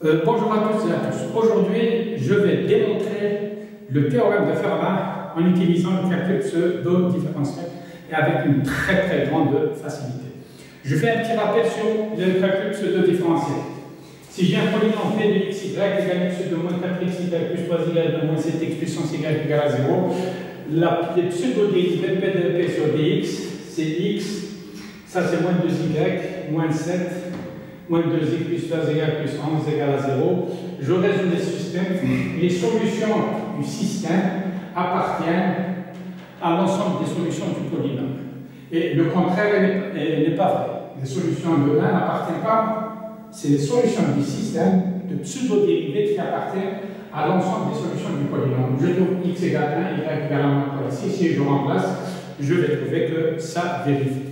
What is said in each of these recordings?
Bonjour à tous et à tous. Aujourd'hui, je vais démontrer le théorème de Fermat en utilisant le calcul pseudo-différentiel et avec une très grande facilité. Je fais un petit rappel sur le calcul pseudo-différentiel. Si j'ai un polynôme p de x, y égale x de moins 4x, y plus 3y de moins 7x puissance y égale à 0, les pseudo-dérivés p de p sur dx, c'est x, ça c'est moins 2y, moins 7, moins 2y plus 3y plus 11 égale à 0. Je résume les systèmes. Les solutions du système appartiennent à l'ensemble des solutions du polynôme. Et le contraire n'est pas vrai. Les solutions de 1 n'appartiennent pas, c'est les solutions du système de pseudo-dérivés qui appartiennent à l'ensemble des solutions du polynôme. Je trouve x égale 1, y égale à moins 3 ici. Si je remplace, je vais trouver que ça vérifie.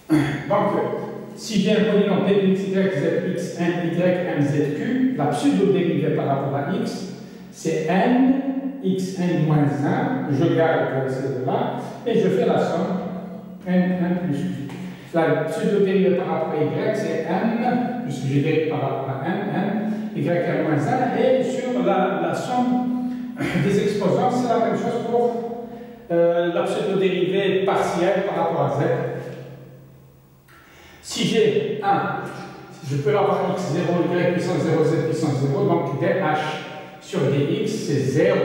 Donc, si j'ai un polynôme p de x, y, z, x, n, y, m, z, q, la pseudo-dérivée par rapport à x, c'est n, x, n moins 1, je garde ces deux-là, et je fais la somme n, 1 plus q. La pseudo-dérivée par rapport à y, c'est m, puisque j'ai dérivé par rapport à n, y, n moins 1, et sur la somme des exposants, c'est la même chose pour la pseudo-dérivée partielle par rapport à z. Si j'ai 1, je peux avoir x0, y puissance 0, z puissance 0, donc dh sur dx, c'est 0,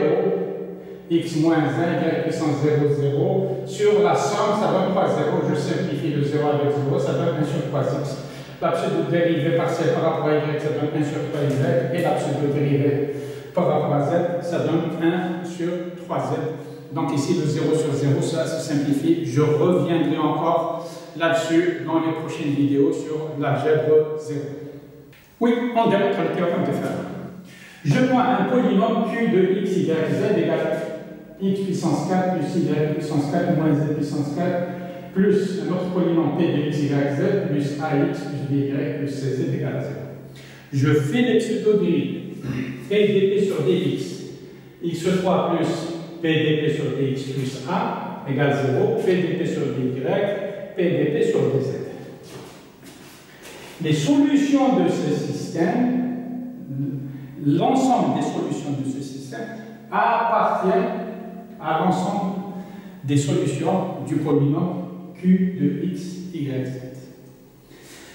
x moins 1, y puissance 0, 0. Sur la somme, ça donne 3, 0. Je simplifie le 0 avec 0, ça donne 1 sur 3x. La pseudo-dérivée partielle par rapport à y, ça donne 1 sur 3y. Et la pseudo-dérivée par rapport à z, ça donne 1 sur 3z. Donc ici, le 0 sur 0, ça se simplifie. Je reviendrai encore là-dessus dans les prochaines vidéos sur l'algèbre 0. Oui, on démontre le théorème de Fermat. Je prends un polynôme q de x, y, z égale x puissance 4 plus y puissance 4 moins z puissance 4 plus un autre polynôme p de x, y, z plus ax plus by plus cz égale à 0. Je fais les pseudo-dérivés. p dp sur dx, x3 plus p dp sur dx plus a égale 0, p dp sur dy, p dp sur dz. Les solutions de ce système, l'ensemble des solutions de ce système appartiennent à l'ensemble des solutions du polynôme q de x, y, z.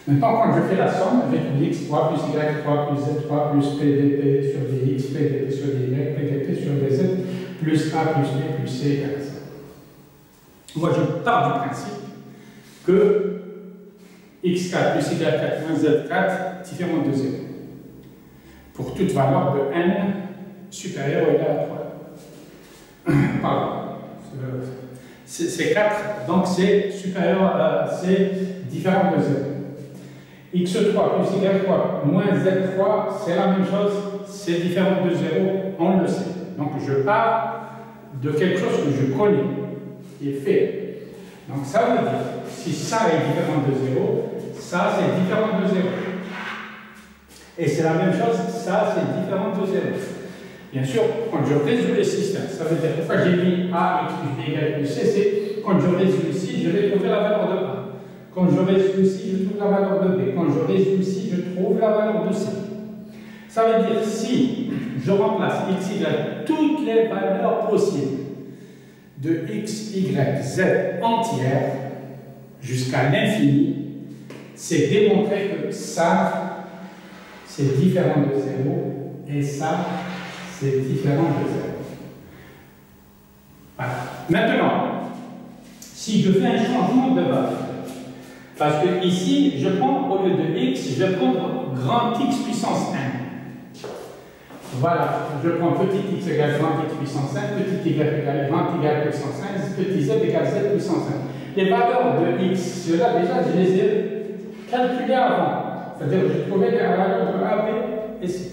Maintenant, quand je fais la somme avec x3 plus y3 plus z3 plus pdp sur dx, pdp sur dy, pdp sur dz plus a plus b plus c égale à 0. Moi, je pars du principe que x4 plus y4 moins z4 différent de 0 pour toute valeur de n supérieure ou égale à 3. Pardon. C'est 4, donc c'est supérieur, c'est différent de 0. x3 plus y3 moins z3, c'est la même chose, c'est différent de 0, on le sait. Donc je pars de quelque chose que je connais, qui est fait. Donc ça veut dire, si ça est différent de 0, ça c'est différent de 0. Et c'est la même chose, ça c'est différent de 0. Bien sûr, quand je résous le système, ça veut dire pourquoi j'ai mis a, x plus b égale plus c, c'est quand je résous ici, je vais trouver la valeur de a. Quand je résous ici, je trouve la valeur de b. Quand je résous ici, je trouve la valeur de c. Ça veut dire si je remplace x, y, toutes les valeurs possibles de x, y, z entières jusqu'à l'infini, c'est démontrer que ça, c'est différent de 0 et ça, c'est différent de 0. Voilà. Maintenant, si je fais un changement de valeur, parce que ici, je prends, au lieu de x, je vais prendre grand x puissance 1. Voilà, je prends petit x égale grand x puissance 1, petit y égale grand y puissance 1, petit z égale z puissance 1. Les valeurs de x, ceux-là déjà, je les ai calculées avant. C'est-à-dire que j'ai trouvé les valeurs de a, b et c.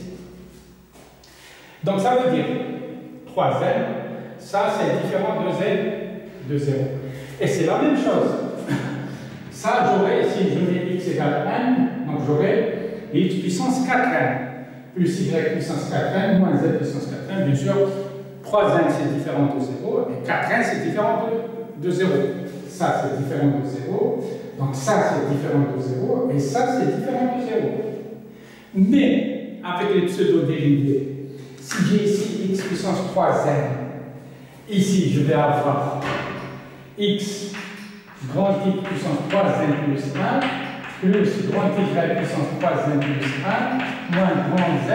Donc ça veut dire 3z, ça c'est différent de z de 0. Et c'est la même chose. Ça, j'aurai, si je mets x égale n, donc j'aurai x puissance 4n, plus y puissance 4n, moins z puissance 4n. Bien sûr, 3n c'est différent de 0, et 4n c'est différent de 0. Ça c'est différent de 0, donc ça c'est différent de 0, et ça c'est différent de 0. Mais, avec les pseudo-dérivés, si j'ai ici x puissance 3n, ici je vais avoir x grand Y puissance 3n plus 1 plus grand Y puissance 3n plus 1 moins grand Z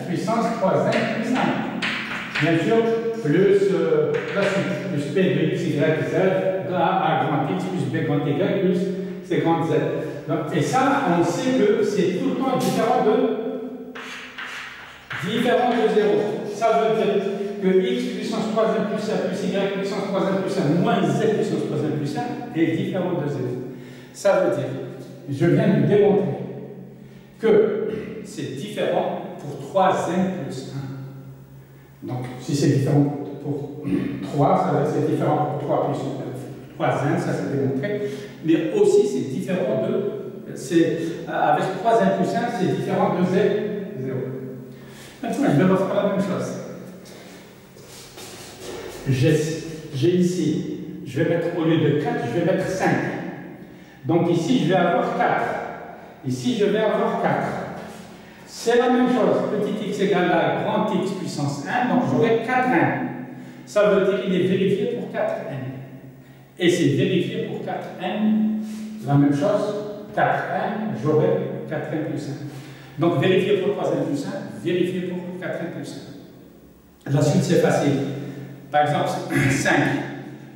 puissance 3n plus 1. Bien sûr, plus la suite, plus P de x, y, z, A grand X plus B grand Y plus C grand Z. Donc, et ça, on sait que c'est tout le temps différent de 0. Ça veut dire que x puissance 3n plus 1 plus y puissance 3n plus 1 moins z puissance 3n plus 1 est différent de 0. Ça veut dire, je viens de démontrer que c'est différent pour 3n plus 1. Donc, si c'est différent pour 3, ça veut dire que c'est différent pour 3 plus 3n, ça c'est démontré. Mais aussi, c'est différent de. Avec 3n plus 1, c'est différent de 0. Maintenant, je vais refaire la même chose. J'ai ici, je vais mettre au lieu de 4, je vais mettre 5. Donc ici, je vais avoir 4. Ici, je vais avoir 4. C'est la même chose. Petit x égale à grand X puissance 1, donc j'aurai 4n. Ça veut dire qu'il est vérifié pour 4n. Et c'est vérifié pour 4n. La même chose, 4n, j'aurai 4n plus 1. Donc vérifié pour 3n plus 1, vérifié pour 4n plus 1. La suite, c'est facile. Par exemple, 5.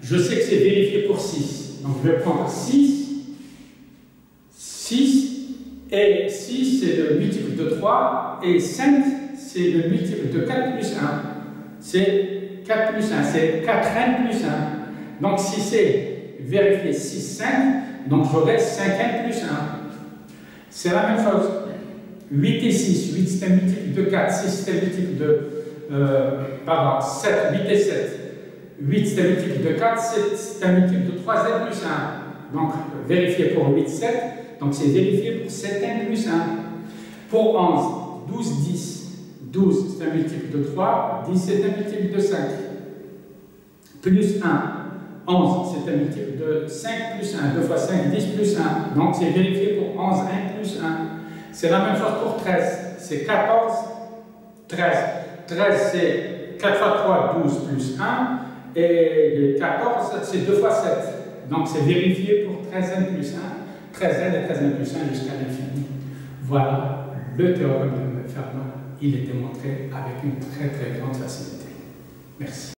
Je sais que c'est vérifié pour 6. Donc je vais prendre 6. 6. Et 6, c'est le multiple de 3. Et 5, c'est le multiple de 4 plus 1. C'est 4 plus 1. C'est 4n plus 1. Donc si c'est vérifié 6, 5, donc j'aurai 5n plus 1. C'est la même chose. 8 et 6. 8, c'est un multiple de 4. 6, c'est un multiple de... 7, 8 et 7. 8 c'est un multiple de 4, 7 c'est un multiple de 3n plus 1. Donc, vérifié pour 8, 7. Donc, c'est vérifié pour 7n plus 1. Pour 11, 12, 10. 12 c'est un multiple de 3, 10 c'est un multiple de 5. Plus 1. 11 c'est un multiple de 5 plus 1. 2 fois 5, 10 plus 1. Donc, c'est vérifié pour 11, 1 plus 1. C'est la même chose pour 13. C'est 14, 13. 13, c'est 4 fois 3, 12 plus 1. Et 14, c'est 2 fois 7. Donc, c'est vérifié pour 13n plus 1. 13n et 13n plus 1 jusqu'à l'infini. Voilà le théorème de Fermat. Il est démontré avec une très très grande facilité. Merci.